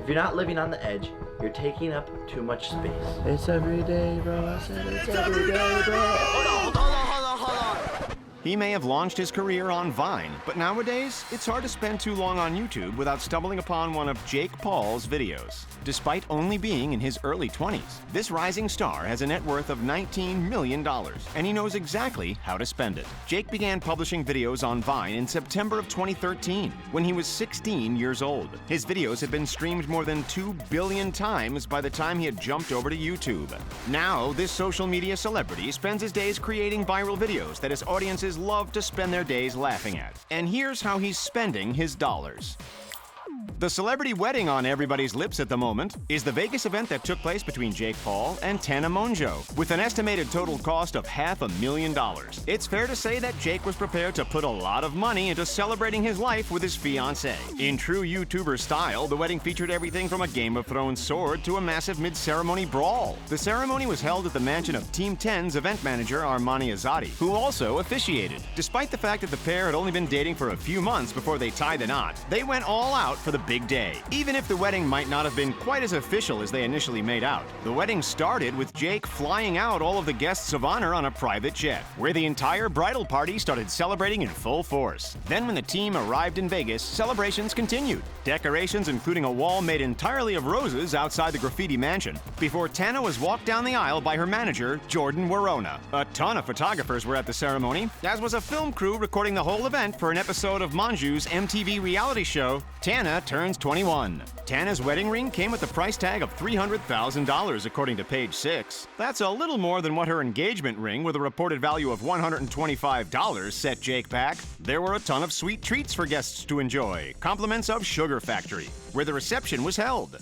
you're not living on the edge, you're taking up too much space. It's every day, bro. I said it's every day, bro. Hold on. He may have launched his career on Vine, but nowadays, it's hard to spend too long on YouTube without stumbling upon one of Jake Paul's videos. Despite only being in his early 20s, this rising star has a net worth of $19 million, and he knows exactly how to spend it. Jake began publishing videos on Vine in September of 2013, when he was 16 years old. His videos had been streamed more than 2 billion times by the time he had jumped over to YouTube. Now, this social media celebrity spends his days creating viral videos that his audiences love to spend their days laughing at. And here's how he's spending his dollars. The celebrity wedding on everybody's lips at the moment is the Vegas event that took place between Jake Paul and Tana Mongeau, with an estimated total cost of $500,000. It's fair to say that Jake was prepared to put a lot of money into celebrating his life with his fiancée. In true YouTuber style, the wedding featured everything from a Game of Thrones sword to a massive mid-ceremony brawl. The ceremony was held at the mansion of Team 10's event manager Armani Azadi, who also officiated. Despite the fact that the pair had only been dating for a few months before they tied the knot, they went all out for the big day. Even if the wedding might not have been quite as official as they initially made out, the wedding started with Jake flying out all of the guests of honor on a private jet, where the entire bridal party started celebrating in full force. Then when the team arrived in Vegas, celebrations continued. Decorations including a wall made entirely of roses outside the graffiti mansion, before Tana was walked down the aisle by her manager, Jordan Warona. A ton of photographers were at the ceremony, as was a film crew recording the whole event for an episode of Mongeau's MTV reality show, Tana Turns 21. Tana's wedding ring came with a price tag of $300,000, according to Page 6. That's a little more than what her engagement ring, with a reported value of $125, set Jake back. There were a ton of sweet treats for guests to enjoy, compliments of Sugar Factory, where the reception was held.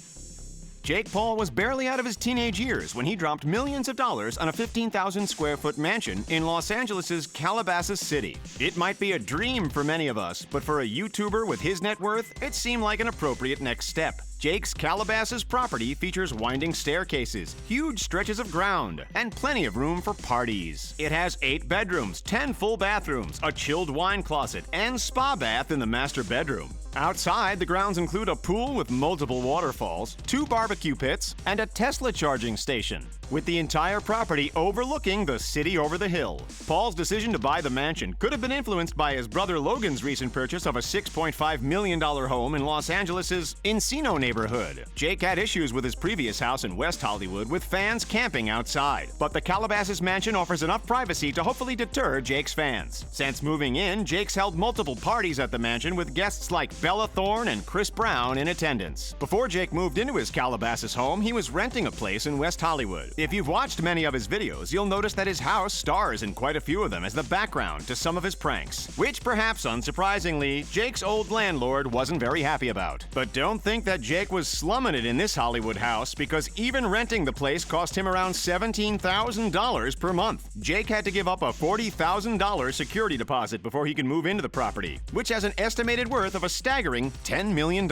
Jake Paul was barely out of his teenage years when he dropped millions of dollars on a 15,000 square foot mansion in Los Angeles' Calabasas city. It might be a dream for many of us, but for a YouTuber with his net worth, it seemed like an appropriate next step. Jake's Calabasas property features winding staircases, huge stretches of ground, and plenty of room for parties. It has 8 bedrooms, 10 full bathrooms, a chilled wine closet, and spa bath in the master bedroom. Outside, the grounds include a pool with multiple waterfalls, 2 barbecue pits, and a Tesla charging station, with the entire property overlooking the city over the hill. Paul's decision to buy the mansion could have been influenced by his brother Logan's recent purchase of a $6.5 million home in Los Angeles' Encino neighborhood. Jake had issues with his previous house in West Hollywood with fans camping outside, but the Calabasas mansion offers enough privacy to hopefully deter Jake's fans. Since moving in, Jake's held multiple parties at the mansion with guests like Bella Thorne and Chris Brown in attendance. Before Jake moved into his Calabasas home, he was renting a place in West Hollywood. If you've watched many of his videos, you'll notice that his house stars in quite a few of them as the background to some of his pranks, which perhaps unsurprisingly, Jake's old landlord wasn't very happy about. But don't think that Jake was slumming it in this Hollywood house, because even renting the place cost him around $17,000 per month. Jake had to give up a $40,000 security deposit before he could move into the property, which has an estimated worth of a staggering $10 million.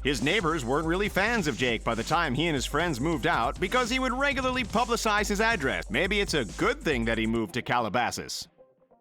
His neighbors weren't really fans of Jake by the time he and his friends moved out, because he would regularly publicize his address. Maybe it's a good thing that he moved to Calabasas.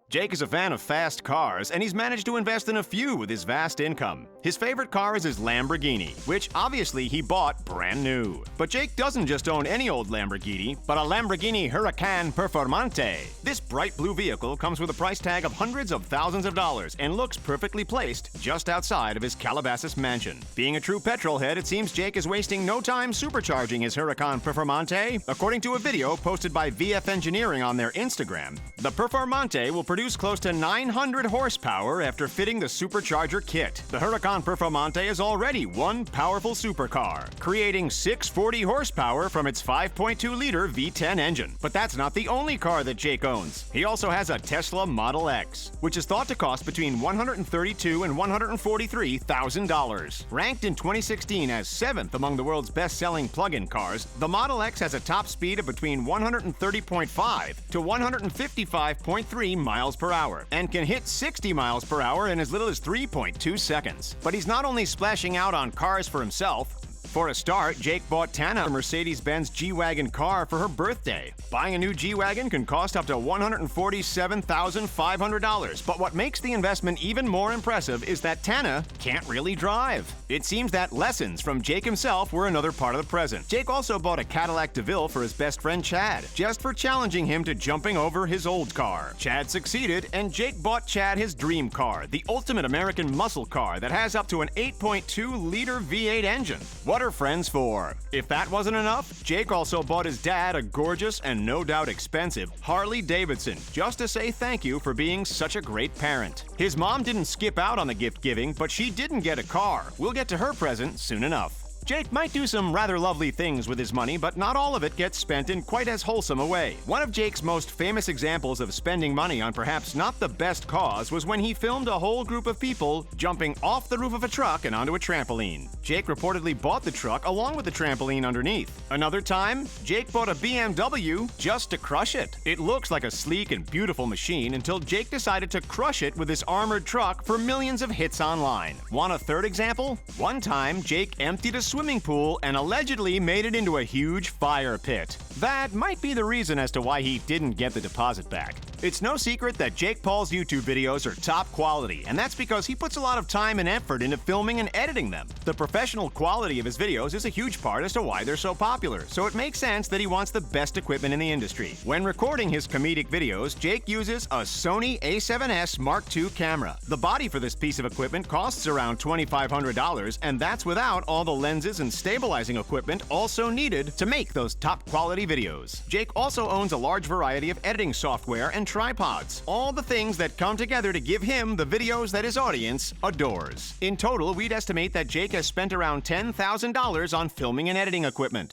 Jake is a fan of fast cars, and he's managed to invest in a few with his vast income. His favorite car is his Lamborghini, which obviously he bought brand new. But Jake doesn't just own any old Lamborghini, but a Lamborghini Huracan Performante. This bright blue vehicle comes with a price tag of hundreds of thousands of dollars and looks perfectly placed just outside of his Calabasas mansion. Being a true petrol head, it seems Jake is wasting no time supercharging his Huracan Performante. According to a video posted by VF Engineering on their Instagram, the Performante will produce close to 900 horsepower after fitting the supercharger kit. The Huracan Performante is already one powerful supercar, creating 640 horsepower from its 5.2-liter V10 engine. But that's not the only car that Jake owns. He also has a Tesla Model X, which is thought to cost between $132,000 and $143,000. Ranked in 2016 as 7th among the world's best-selling plug-in cars, the Model X has a top speed of between 130.5 to 155.3 miles per hour and can hit 60 miles per hour in as little as 3.2 seconds. But he's not only splashing out on cars for himself, For a start, Jake bought Tana a Mercedes-Benz G-Wagon car for her birthday. Buying a new G-Wagon can cost up to $147,500, but what makes the investment even more impressive is that Tana can't really drive. It seems that lessons from Jake himself were another part of the present. Jake also bought a Cadillac DeVille for his best friend Chad, just for challenging him to jumping over his old car. Chad succeeded, and Jake bought Chad his dream car, the ultimate American muscle car that has up to an 8.2-liter V8 engine. What are friends for? If that wasn't enough, Jake also bought his dad a gorgeous and no doubt expensive Harley Davidson, just to say thank you for being such a great parent. His mom didn't skip out on the gift giving, but she didn't get a car. We'll get to her present soon enough. Jake might do some rather lovely things with his money, but not all of it gets spent in quite as wholesome a way. One of Jake's most famous examples of spending money on perhaps not the best cause was when he filmed a whole group of people jumping off the roof of a truck and onto a trampoline. Jake reportedly bought the truck along with the trampoline underneath. Another time, Jake bought a BMW just to crush it. It looks like a sleek and beautiful machine until Jake decided to crush it with his armored truck for millions of hits online. Want a third example? One time, Jake emptied a swimming pool and allegedly made it into a huge fire pit. That might be the reason as to why he didn't get the deposit back. It's no secret that Jake Paul's YouTube videos are top quality, and that's because he puts a lot of time and effort into filming and editing them. The professional quality of his videos is a huge part as to why they're so popular, so it makes sense that he wants the best equipment in the industry. When recording his comedic videos, Jake uses a Sony a7S Mark II camera. The body for this piece of equipment costs around $2,500, and that's without all the lenses and stabilizing equipment also needed to make those top quality videos. Jake also owns a large variety of editing software and tripods, all the things that come together to give him the videos that his audience adores. In total, we'd estimate that Jake has spent around $10,000 on filming and editing equipment.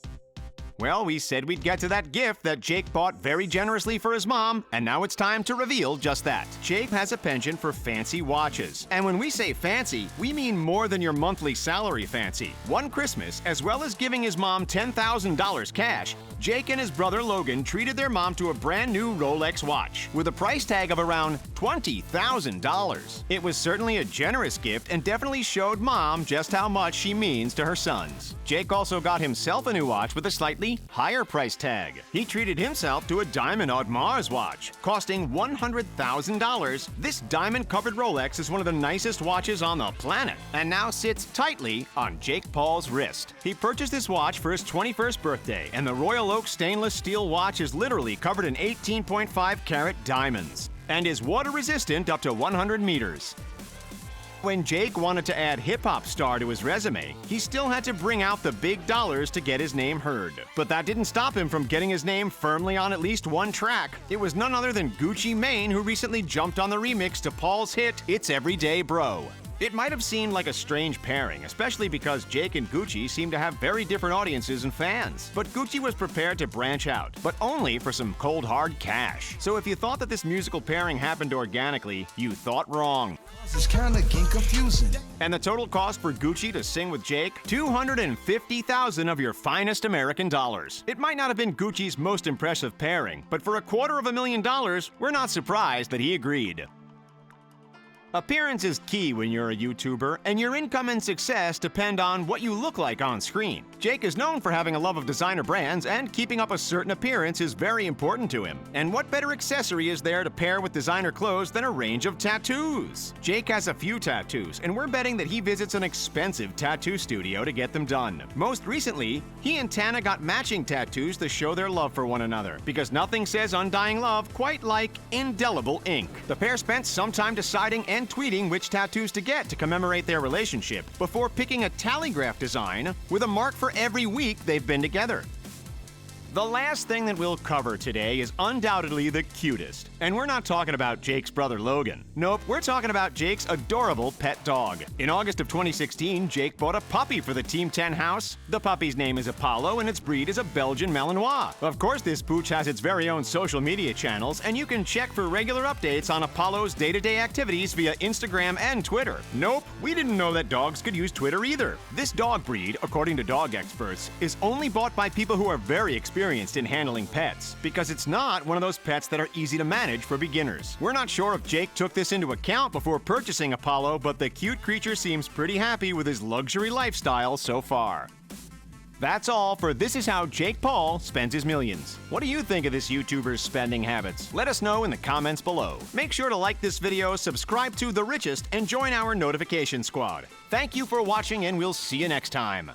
Well, we said we'd get to that gift that Jake bought very generously for his mom, and now it's time to reveal just that. Jake has a penchant for fancy watches. And when we say fancy, we mean more than your monthly salary fancy. One Christmas, as well as giving his mom $10,000 cash, Jake and his brother Logan treated their mom to a brand new Rolex watch with a price tag of around $20,000. It was certainly a generous gift and definitely showed mom just how much she means to her sons. Jake also got himself a new watch with a slightly higher price tag. He treated himself to a Diamond Audemars watch, costing $100,000. This diamond-covered Rolex is one of the nicest watches on the planet, and now sits tightly on Jake Paul's wrist. He purchased this watch for his 21st birthday, and the Royal Oak stainless steel watch is literally covered in 18.5 karat diamonds, and is water-resistant up to 100 meters. When Jake wanted to add hip-hop star to his resume, he still had to bring out the big dollars to get his name heard. But that didn't stop him from getting his name firmly on at least one track. It was none other than Gucci Mane who recently jumped on the remix to Paul's hit, It's Everyday Bro. It might have seemed like a strange pairing, especially because Jake and Gucci seem to have very different audiences and fans. But Gucci was prepared to branch out, but only for some cold hard cash. So if you thought that this musical pairing happened organically, you thought wrong. It's kinda getting confusing. And the total cost for Gucci to sing with Jake? $250,000 of your finest American dollars. It might not have been Gucci's most impressive pairing, but for $250,000, we're not surprised that he agreed. Appearance is key when you're a YouTuber, and your income and success depend on what you look like on screen. Jake is known for having a love of designer brands, and keeping up a certain appearance is very important to him. And what better accessory is there to pair with designer clothes than a range of tattoos? Jake has a few tattoos, and we're betting that he visits an expensive tattoo studio to get them done. Most recently, he and Tana got matching tattoos to show their love for one another, because nothing says undying love quite like indelible ink. The pair spent some time deciding and tweeting which tattoos to get to commemorate their relationship before picking a tallygraph design with a mark for every week they've been together. The last thing that we'll cover today is undoubtedly the cutest. And we're not talking about Jake's brother Logan. Nope, we're talking about Jake's adorable pet dog. In August of 2016, Jake bought a puppy for the Team 10 house. The puppy's name is Apollo, and its breed is a Belgian Malinois. Of course, this pooch has its very own social media channels, and you can check for regular updates on Apollo's day-to-day activities via Instagram and Twitter. Nope, we didn't know that dogs could use Twitter either. This dog breed, according to dog experts, is only bought by people who are very experienced in handling pets, because it's not one of those pets that are easy to manage for beginners. We're not sure if Jake took this into account before purchasing Apollo, but the cute creature seems pretty happy with his luxury lifestyle so far. That's all for This Is How Jake Paul Spends His Millions. What do you think of this YouTuber's spending habits? Let us know in the comments below. Make sure to like this video, subscribe to The Richest, and join our notification squad. Thank you for watching, and we'll see you next time.